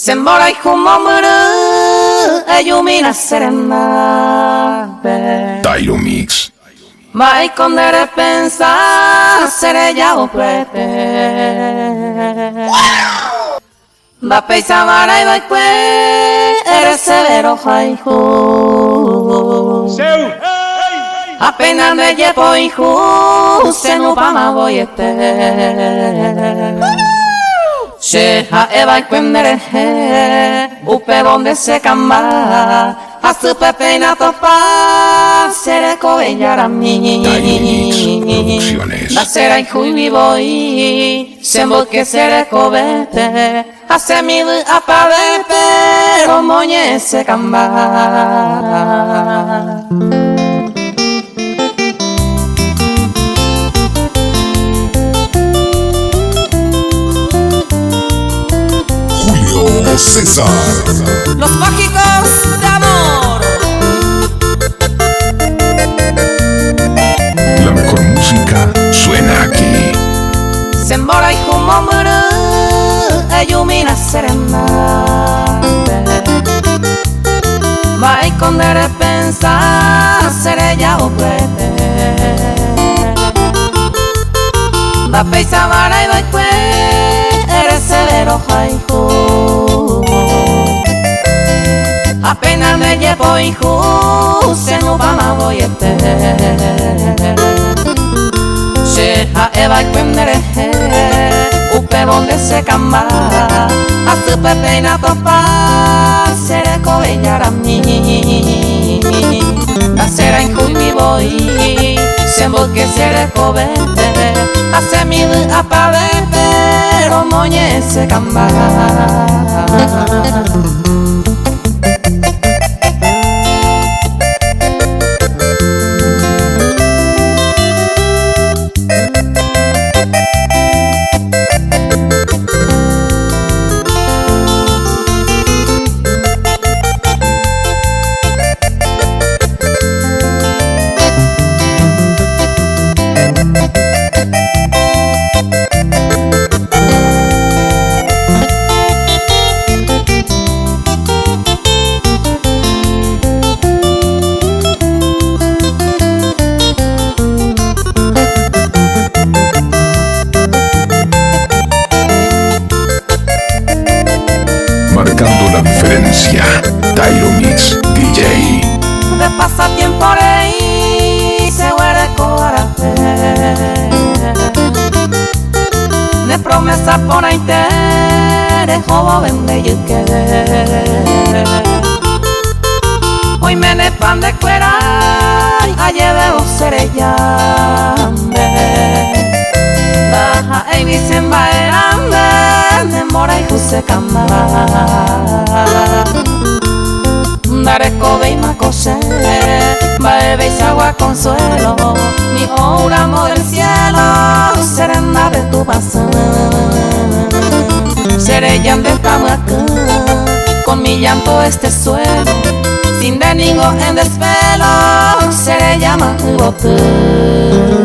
Sembora y humomuru, ayumina serenave. Tyro Mix. Mai condere pensa, sereja o prete. Va peisa mara y va que, eres severo jaihu. Apenas me llevo hijo, se no va ma voy Sheha eva kwendere upe donde se camba hasta pepe na topa sere coellara mi la sera in cui mi voy sembol che sere covete a semi a pave pero mogne se camba. César. Los mágicos de amor. La mejor música suena aquí. Sembora y humomuru, ayumina serenate. Mai condere pensa, sereja o prete. Da peisa mara y va que, eres severo jaihu. Apenas me llevo hijo, se no va ma voy Sheha eva kwendere upe donde se camba hasta pepe na topa sere coellara mi la sera in cui mi voy sembol che sere covete a semi a pave pero mogne se camba. Marcando la diferencia, Tyro Mix DJ. De pasatiempo rey se huele coarate. De promesa por ahí te dejo vende y que. Hoy me ne pan de cuera, ayer de los serellande. Baja e vicen bailando, de mora y juse cama. Dare cobe y macose, baebe y agua consuelo, mi oramo del cielo, serena de tu paso. Seré llanto de tamaca, con mi llanto este suelo, sin de ningún en desvelo, seré llama bote.